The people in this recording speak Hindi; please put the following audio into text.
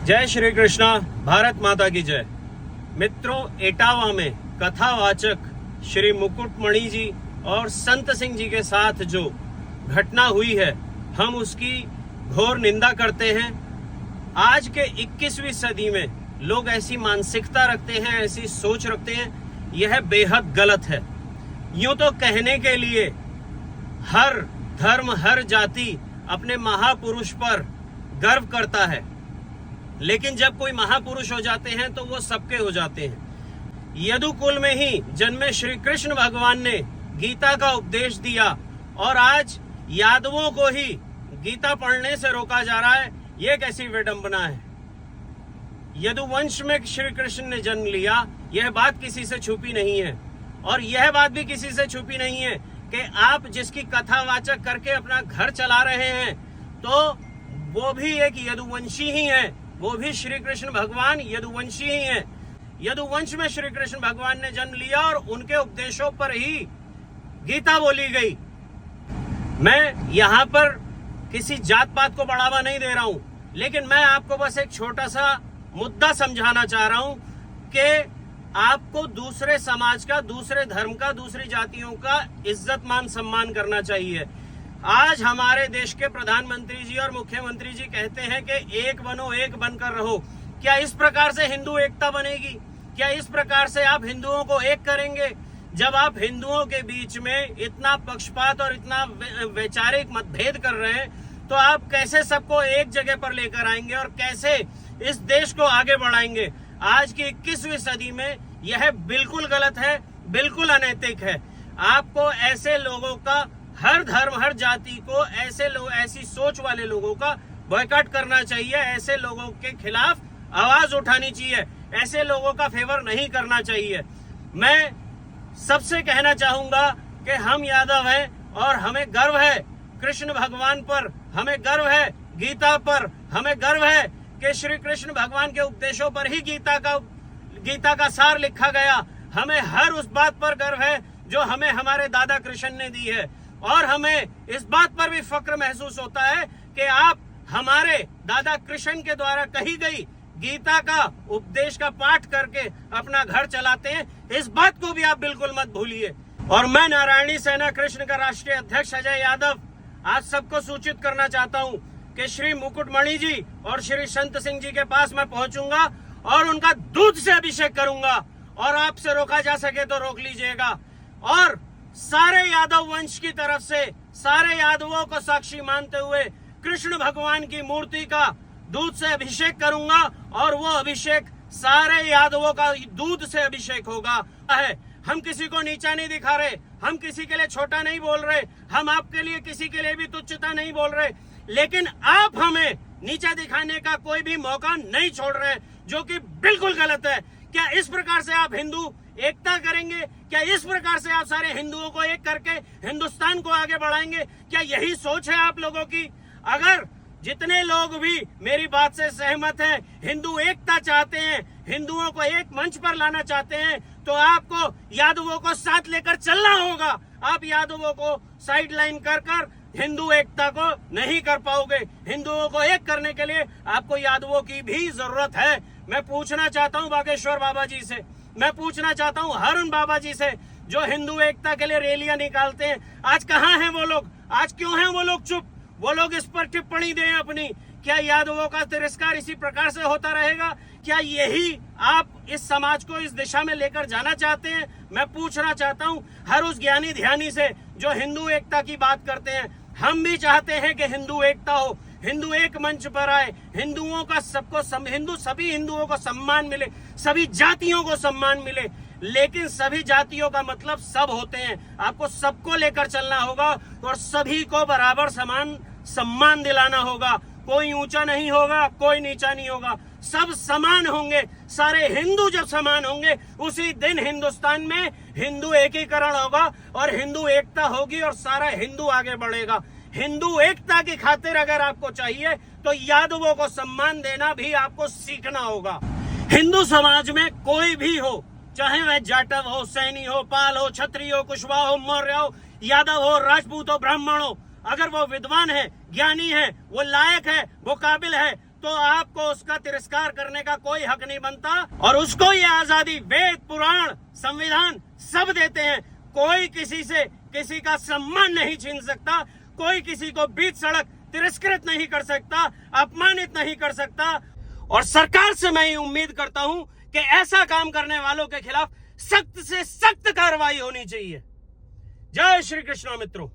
जय श्री कृष्णा, भारत माता की जय। मित्रों, एटावा में कथावाचक श्री मुकुटमणि जी और संत सिंह जी के साथ जो घटना हुई है, हम उसकी घोर निंदा करते हैं। आज के 21वीं सदी में लोग ऐसी मानसिकता रखते हैं, ऐसी सोच रखते हैं, यह बेहद गलत है। यूं तो कहने के लिए हर धर्म, हर जाति अपने महापुरुष पर गर्व करता है, लेकिन जब कोई महापुरुष हो जाते हैं तो वो सबके हो जाते हैं। यदुकुल में ही जन्मे श्री कृष्ण भगवान ने गीता का उपदेश दिया और आज यादवों को ही गीता पढ़ने से रोका जा रहा है। ये कैसी विडंबना है। यदुवंश में श्री कृष्ण ने जन्म लिया, यह बात किसी से छुपी नहीं है। और यह बात भी किसी से छुपी नहीं है कि आप जिसकी कथावाचक करके अपना घर चला रहे हैं, तो वो भी एक यदुवंशी ही है। वो भी श्री कृष्ण भगवान यदुवंशी ही हैं। यदुवंश में श्री कृष्ण भगवान ने जन्म लिया और उनके उपदेशों पर ही गीता बोली गई। मैं यहाँ पर किसी जात पात को बढ़ावा नहीं दे रहा हूँ, लेकिन मैं आपको बस एक छोटा सा मुद्दा समझाना चाह रहा हूँ कि आपको दूसरे समाज का, दूसरे धर्म का, दूसरी जातियों का इज्जत मान सम्मान करना चाहिए। आज हमारे देश के प्रधानमंत्री जी और मुख्यमंत्री जी कहते हैं कि एक बनो, एक बनकर रहो। क्या इस प्रकार से हिंदू एकता बनेगी? क्या इस प्रकार से आप हिंदुओं को एक करेंगे? जब आप हिंदुओं के बीच में इतना पक्षपात और इतना वैचारिक मतभेद कर रहे हैं, तो आप कैसे सबको एक जगह पर लेकर आएंगे और कैसे इस देश को आगे बढ़ाएंगे? आज की 21वीं सदी में यह बिल्कुल गलत है, बिल्कुल अनैतिक है। आपको ऐसे लोगों का, हर धर्म, हर जाति को ऐसे लोग, ऐसी सोच वाले लोगों का बॉयकॉट करना चाहिए। ऐसे लोगों के खिलाफ आवाज उठानी चाहिए। ऐसे लोगों का फेवर नहीं करना चाहिए। मैं सबसे कहना चाहूंगा कि हम यादव हैं और हमें गर्व है कृष्ण भगवान पर, हमें गर्व है गीता पर, हमें गर्व है कि श्री कृष्ण भगवान के उपदेशों पर ही गीता का सार लिखा गया। हमें हर उस बात पर गर्व है जो हमें हमारे दादा कृष्ण ने दी है। और हमें इस बात पर भी फक्र महसूस होता है कि आप हमारे दादा कृष्ण के द्वारा कही गई गीता का उपदेश का पाठ करके अपना घर चलाते हैं। इस बात को भी आप बिल्कुल मत भूलिए। और मैं नारायणी सेना कृष्ण का राष्ट्रीय अध्यक्ष अजय यादव आज सबको सूचित करना चाहता हूं कि श्री मुकुटमणि जी और श्री संत सिंह जी के पास मैं पहुंचूंगा और उनका दूध से अभिषेक करूंगा। और आपसे रोका जा सके तो रोक लीजिएगा। और सारे यादव वंश की तरफ से सारे यादवों को साक्षी मानते हुए कृष्ण भगवान की मूर्ति का दूध से अभिषेक करूंगा। और वो अभिषेक सारे यादवों का दूध से अभिषेक होगा। हम किसी को नीचा नहीं दिखा रहे, हम किसी के लिए छोटा नहीं बोल रहे, हम आपके लिए किसी के लिए भी तुच्छता नहीं बोल रहे, लेकिन आप हमें नीचा दिखाने का कोई भी मौका नहीं छोड़ रहे, जो कि बिल्कुल गलत है। क्या इस प्रकार से आप हिंदू एकता करेंगे? क्या इस प्रकार से आप सारे हिंदुओं को एक करके हिंदुस्तान को आगे बढ़ाएंगे? क्या यही सोच है आप लोगों की? अगर जितने लोग भी मेरी बात से सहमत हैं, हिंदू एकता चाहते हैं, हिंदुओं को एक मंच पर लाना चाहते हैं, तो आपको यादवों को साथ लेकर चलना होगा। आप यादवों को साइड लाइन कर हिंदू एकता को नहीं कर पाओगे। हिंदुओं को एक करने के लिए आपको यादवों की भी जरूरत है। मैं पूछना चाहता हूँ बागेश्वर बाबा जी से, मैं पूछना चाहता हूँ हरुण बाबा जी से, जो हिंदू एकता के लिए रैलियां निकालते हैं, आज कहाँ हैं वो लोग? आज क्यों हैं वो लोग चुप? वो लोग इस पर टिप्पणी दें अपनी। क्या यादवों का तिरस्कार इसी प्रकार से होता रहेगा? क्या यही आप इस समाज को इस दिशा में लेकर जाना चाहते हैं? मैं पूछना चाहता हूँ हर उस ज्ञानी ध्यानी से जो हिंदू एकता की बात करते हैं। हम भी चाहते हैं कि हिंदू एकता हो, हिंदू एक मंच पर आए, हिंदुओं का सभी हिंदुओं को सम्मान मिले, सभी जातियों को सम्मान मिले। लेकिन सभी जातियों का मतलब सब होते हैं। आपको सबको लेकर चलना होगा और सभी को बराबर समान सम्मान दिलाना होगा। कोई ऊंचा नहीं होगा, कोई नीचा नहीं होगा, सब समान होंगे। सारे हिंदू जब समान होंगे, उसी दिन हिंदुस्तान में हिंदू एकीकरण होगा और हिंदू एकता होगी और सारा हिंदू आगे बढ़ेगा। हिंदू एकता की खातिर अगर आपको चाहिए तो यादवों को सम्मान देना भी आपको सीखना होगा। हिंदू समाज में कोई भी हो, चाहे वह जाटव हो, सैनी हो, पाल हो, क्षत्रिय हो, कुशवाहा हो, मौर्य हो, यादव हो, राजपूत हो, ब्राह्मण हो, अगर वो विद्वान है, ज्ञानी है, वो लायक है, वो काबिल है, तो आपको उसका तिरस्कार करने का कोई हक नहीं बनता। और उसको ये आजादी वेद, पुराण, संविधान सब देते हैं। कोई किसी से किसी का सम्मान नहीं छीन सकता, कोई किसी को बीच सड़क तिरस्कृत नहीं कर सकता, अपमानित नहीं कर सकता। और सरकार से मैं ये उम्मीद करता हूं कि ऐसा काम करने वालों के खिलाफ सख्त से सख्त कार्रवाई होनी चाहिए। जय श्री कृष्ण मित्रों।